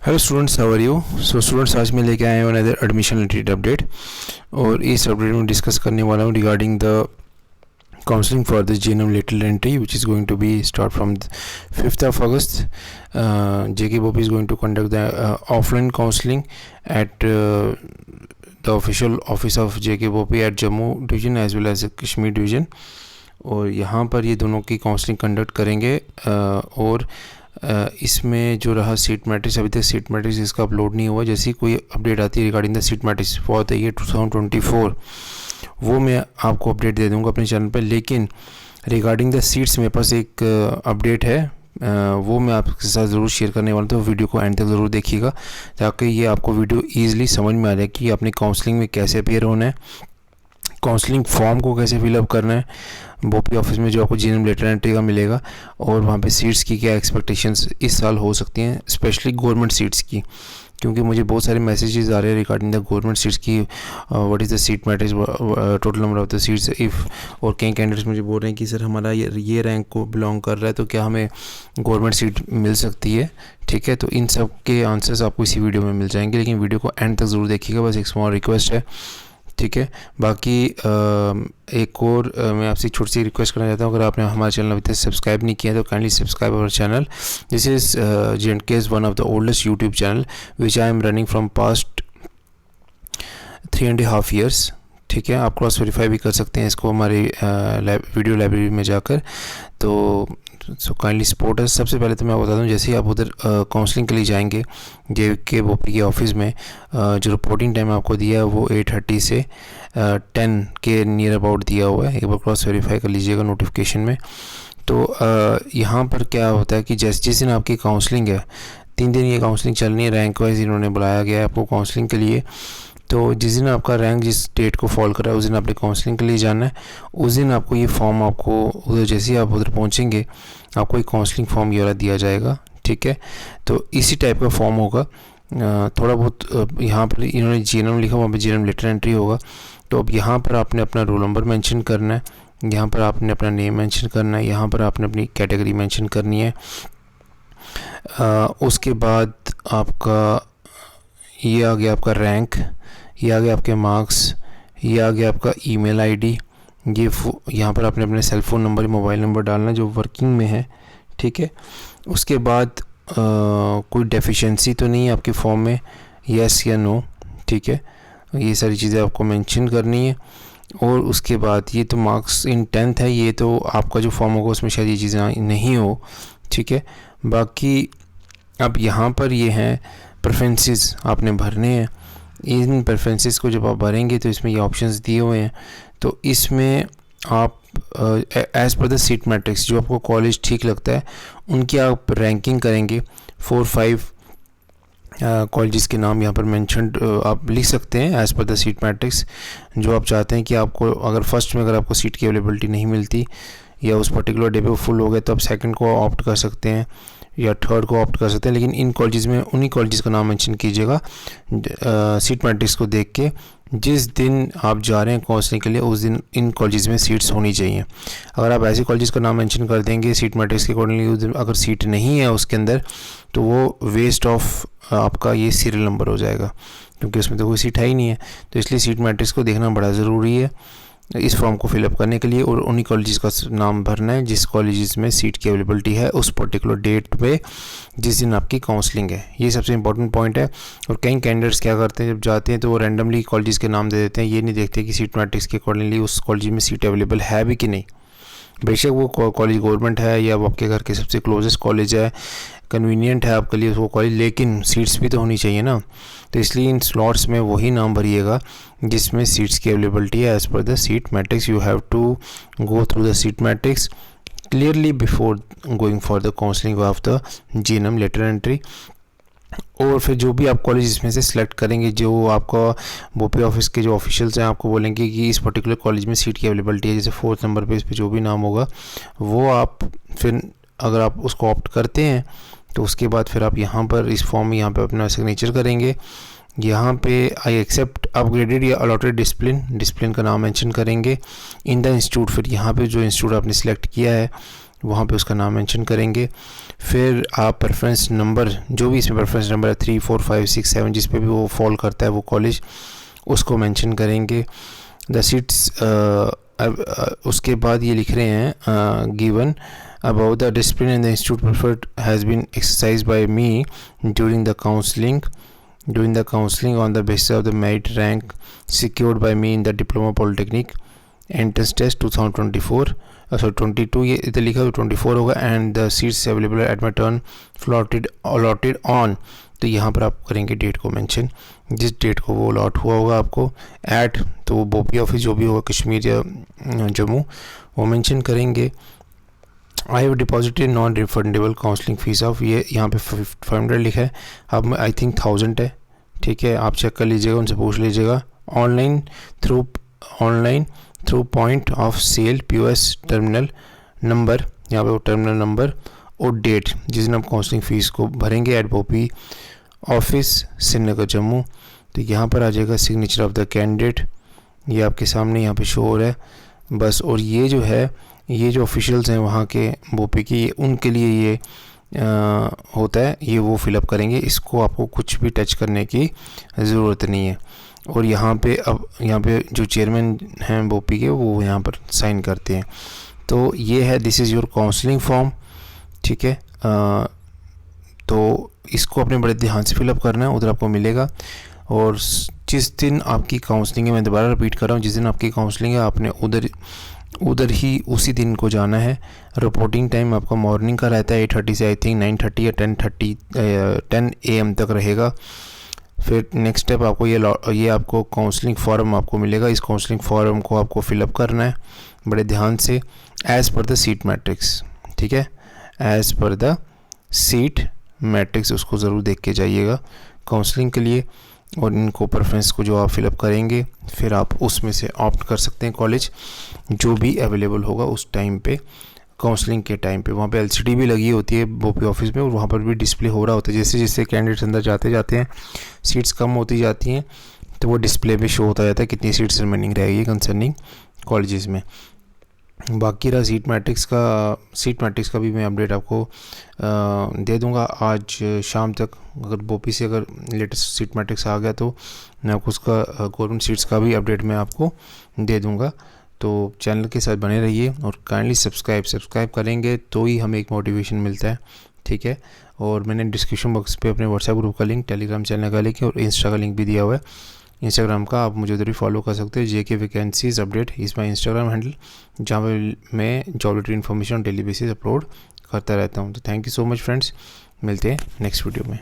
Hello students, how are you. So students, आज मैं लेके आया हूँ अनदर एडमिशन रिलेटेड अपडेट। और इस अपडेट में डिस्कस करने वाला हूँ regarding the counseling for the GNM lateral entry, which is going to be start from 5th of August. JKBOP is going to conduct the offline counseling at the official office of JKBOP at Jammu division as well as Kashmir division. और यहाँ पर ये दोनों की counselling conduct करेंगे। और इसमें जो रहा सीट मैट्रिक्स, अभी तक सीट मैट्रिक्स इसका अपलोड नहीं हुआ। जैसे ही कोई अपडेट आती है regarding the seat matrix for the year 2024, वो मैं आपको अपडेट दे दूंगा अपने चैनल पर। लेकिन रिगार्डिंग द सीट्स मेरे पास एक अपडेट है, वो मैं आपके साथ ज़रूर शेयर करने वाला हूँ। तो वीडियो को एंड तक ज़रूर देखिएगा ताकि ये आपको वीडियो ईजिली समझ में आ जाए कि आपने काउंसलिंग में कैसे अपेयर होना है, काउंसलिंग फॉर्म को कैसे फिलअप करना है बोपी ऑफिस में जो आपको जीएनएम लेटर एंट्री का मिलेगा, और वहाँ पे सीट्स की क्या एक्सपेक्टेशंस इस साल हो सकती हैं, स्पेशली गवर्नमेंट सीट्स की। क्योंकि मुझे बहुत सारे मैसेजेस आ रहे हैं रिगार्डिंग द गवर्नमेंट सीट्स की, what is the seat matrix, total number of the seats if. और कई कैंडिडेट्स मुझे बोल रहे हैं कि सर हमारा ये रैंक को बिलोंग कर रहा है, तो क्या हमें गवर्नमेंट सीट मिल सकती है। ठीक है, तो इन सब के आंसर्स आपको इसी वीडियो में मिल जाएंगे, लेकिन वीडियो को एंड तक ज़रूर देखिएगा, बस एक स्मॉल रिक्वेस्ट है। ठीक है, बाकी एक और मैं आपसे छोटी सी रिक्वेस्ट करना चाहता हूँ, अगर आपने हमारा चैनल अभी तक सब्सक्राइब नहीं किया तो kindly subscribe our channel. This is JNK one of the oldest YouTube channel which I am running from past 3.5 years। ठीक है, आप क्रॉस वेरीफाई भी कर सकते हैं इसको हमारी वीडियो लाइब्रेरी में जाकर। तो सो काइंडली सपोर्ट है। सबसे पहले तो मैं बता दूं, जैसे ही आप उधर काउंसलिंग के लिए जाएंगे JKBOP के ऑफिस में, जो रिपोर्टिंग टाइम आपको दिया है वो 8:30 से 10 के नियर अबाउट दिया हुआ है। एक बार क्रॉस वेरीफाई कर लीजिएगा नोटिफिकेशन में। तो यहाँ पर क्या होता है कि जिस दिन आपकी काउंसलिंग है, 3 दिन ये काउंसलिंग चलनी है, रैंक वाइज इन्होंने बुलाया गया है आपको काउंसलिंग के लिए। तो जिस दिन आपका रैंक जिस डेट को फॉल कर रहा है उस दिन आपने काउंसलिंग के लिए जाना है। उस दिन आपको ये फॉर्म, आपको उधर जैसे ही आप उधर पहुंचेंगे आपको एक काउंसलिंग फॉर्म ये वाला दिया जाएगा। ठीक है, तो इसी टाइप का फॉर्म होगा। थोड़ा बहुत यहाँ पर इन्होंने GNM लिखा, वहाँ पर GNM लेटर एंट्री होगा। तो अब यहाँ पर आपने अपना रोल नंबर मेंशन करना है, यहाँ पर आपने अपना नेम मेंशन करना है, यहाँ पर आपने अपनी कैटेगरी मेंशन करनी है। उसके बाद आपका ये आ गया आपका रैंक, ये आ गया आपके मार्क्स, ये आ गया आपका ईमेल आईडी। ये यहाँ पर आपने अपने cell phone number, mobile number डालना जो वर्किंग में है। ठीक है, उसके बाद कोई डेफिशिएंसी तो नहीं है आपके फॉर्म में, यस या नो। ठीक है, ये सारी चीज़ें आपको मेंशन करनी है। और उसके बाद ये तो मार्क्स इन 10th है, ये तो आपका जो फॉर्म होगा उसमें शायद ये चीज़ें नहीं हो। ठीक है, बाकी अब यहाँ पर ये हैं प्रेफरेंसेस आपने भरने हैं। इन प्रेफरेंसेस को जब आप भरेंगे तो इसमें ये ऑप्शंस दिए हुए हैं। तो इसमें आप as per the seat matrix जो आपको कॉलेज ठीक लगता है उनकी आप रैंकिंग करेंगे। 4-5 कॉलेजेस के नाम यहाँ पर मेंशनड आप लिख सकते हैं as per the seat matrix. जो आप चाहते हैं कि आपको अगर फर्स्ट में अगर आपको सीट की अवेलेबिलिटी नहीं मिलती या उस पर्टिकुलर डे पे फुल हो गया तो आप सेकंड को ऑप्ट कर सकते हैं या थर्ड को ऑप्ट कर सकते हैं। लेकिन इन कॉलेजेस में उन्हीं कॉलेजेस का नाम मेंशन कीजिएगा सीट मैट्रिक्स को देख के। जिस दिन आप जा रहे हैं काउंसलिंग के लिए उस दिन इन कॉलेजेस में सीट्स होनी चाहिए। अगर आप ऐसे कॉलेजेस का नाम मेंशन कर देंगे सीट मैट्रिक्स के अकॉर्डिंगली, उस दिन अगर सीट नहीं है उसके अंदर तो वो वेस्ट ऑफ आपका ये सीरियल नंबर हो जाएगा, क्योंकि उसमें तो कोई सीट है ही नहीं है। तो इसलिए सीट मैट्रिक्स को देखना बड़ा ज़रूरी है इस फॉर्म को फिलअप करने के लिए। और उन्हीं कॉलेजेस का नाम भरना है जिस कॉलेजेस में सीट की अवेलेबिलिटी है उस पर्टिकुलर डेट पे जिस दिन आपकी काउंसलिंग है। ये सबसे इंपॉर्टेंट पॉइंट है। और कई कैंडिडेट्स क्या करते हैं, जब जाते हैं तो वो रैंडमली कॉलेजेस के नाम दे देते हैं, ये नहीं देखते कि सीट मैट्रिक्स के अकॉर्डिंगली उस कॉलेज में सीट अवेलेबल है भी कि नहीं। बेशक वो कॉलेज गवर्नमेंट है या वो आपके घर के सबसे क्लोजेस्ट कॉलेज है, कन्वीनियंट है आपके लिए वो कॉलेज, लेकिन सीट्स भी तो होनी चाहिए ना। तो इसलिए इन स्लॉट्स में वही नाम भरिएगा जिसमें सीट्स की अवेलेबिलिटी है as per the seat matrix. You have to go through the seat matrix clearly before going for the counselling of the GNM letter entry. और फिर जो भी आप कॉलेज इसमें से सिलेक्ट करेंगे, जो आपका बोपी ऑफिस के जो ऑफिशियल्स हैं आपको बोलेंगे कि इस पर्टिकुलर कॉलेज में सीट की अवेलेबिलिटी है, जैसे 4th नंबर पे इस पर जो भी नाम होगा वो आप फिर अगर आप उसको ऑप्ट करते हैं तो उसके बाद फिर आप यहाँ पर इस फॉर्म में यहाँ पे अपना सिग्नेचर करेंगे। यहाँ पे आई एक्सेप्ट अपग्रेडेड या अलॉटेड डिसिप्लिन का नाम मेंशन करेंगे इन द इंस्टीट्यूट। फिर यहाँ पे जो इंस्टीट्यूट आपने सिलेक्ट किया है वहाँ पे उसका नाम मेंशन करेंगे। फिर आप प्रेफरेंस नंबर, जो भी इसमें प्रेफरेंस नंबर है 3, 4, 5, 6, 7 जिस पे भी वो फॉल करता है वो कॉलेज, उसको मेंशन करेंगे। द सीट्स, उसके बाद ये लिख रहे हैं given about the discipline in the institute preferred has been exercised by me during the counseling on the basis of the merit rank secured by me in the diploma polytechnic entrance test 2024 22, ये इधर लिखा है 24 होगा, and the seats available at my turn allotted on, तो यहाँ पर आप करेंगे डेट को मेंशन, जिस डेट को वो अलॉट हुआ होगा आपको एट, तो वो बोपी ऑफिस जो भी होगा कश्मीर या जम्मू, वो मेंशन करेंगे। I have deposited non refundable counselling fees of, ये यहाँ पे 500 लिखा है, अब आई थिंक 1000 है, ठीक है, आप चेक कर लीजिएगा, उनसे पूछ लीजिएगा। Online through point of sale POS terminal number, यहाँ पे वो टर्मिनल नंबर और डेट जिस दिन आप काउंसलिंग फ़ीस को भरेंगे एट बोपी ऑफिस श्रीनगर जम्मू, तो यहाँ पर आ जाएगा सिग्नेचर ऑफ द कैंडिडेट, ये आपके सामने यहाँ पे शो हो रहा है बस। और ये जो है, ये जो ऑफिशियल्स हैं वहाँ के बोपी की, ये उनके लिए ये होता है, ये वो फिलअप करेंगे, इसको आपको कुछ भी टच करने की ज़रूरत नहीं है। और यहाँ पे जो चेयरमैन हैं बोपी के, वो यहाँ पर साइन करते हैं। तो ये है, this is your counselling form, ठीक है। तो इसको अपने बड़े ध्यान से फिलअप करना है, उधर आपको मिलेगा। और जिस दिन आपकी काउंसलिंग है, मैं दोबारा रिपीट कर रहा हूँ, जिस दिन आपकी काउंसलिंग है आपने उधर ही उसी दिन को जाना है। रिपोर्टिंग टाइम आपका मॉर्निंग का रहता है 8:30 से आई थिंक 9:30 या 10 AM तक रहेगा। फिर नेक्स्ट स्टेप आपको ये आपको काउंसलिंग फॉर्म आपको मिलेगा, इस काउंसलिंग फॉर्म को आपको फिलअप करना है बड़े ध्यान से, as per the seat matrix, ठीक है, as per the seat matrix, उसको ज़रूर देख के जाइएगा काउंसलिंग के लिए। और इनको प्रेफरेंस को जो आप फिलअप करेंगे, फिर आप उसमें से ऑप्ट कर सकते हैं कॉलेज जो भी अवेलेबल होगा उस टाइम पे, काउंसलिंग के टाइम पे। वहाँ पे LCD भी लगी होती है बोपी ऑफिस में, और वहाँ पर भी डिस्प्ले हो रहा होता है, जैसे जैसे कैंडिडेट्स अंदर जाते हैं सीट्स कम होती जाती हैं, तो वो डिस्प्ले पे शो होता जाता है कितनी सीट्स रिमेनिंग रहेगी कंसर्निंग कॉलेजेस में। बाकी रहा सीट मैट्रिक्स का भी मैं अपडेट आपको दे दूंगा आज शाम तक। अगर बोपी से अगर लेटेस्ट सीट मैट्रिक्स आ गया तो मैं आपको उसका गवर्नमेंट सीट्स का भी अपडेट मैं आपको दे दूंगा। तो चैनल के साथ बने रहिए और काइंडली सब्सक्राइब करेंगे तो ही हमें एक मोटिवेशन मिलता है, ठीक है। और मैंने डिस्क्रिप्शन बॉक्स पे अपने व्हाट्सएप ग्रुप का लिंक, टेलीग्राम चैनल का लिंक और इंस्टा का लिंक भी दिया हुआ है। इंस्टाग्राम का आप मुझे उधर भी फॉलो कर सकते हो, JK vacancies update is my Instagram handle, जहाँ पर मैं job related information daily basis upload करता रहता हूँ। तो thank you so much friends, मिलते हैं नेक्स्ट वीडियो में।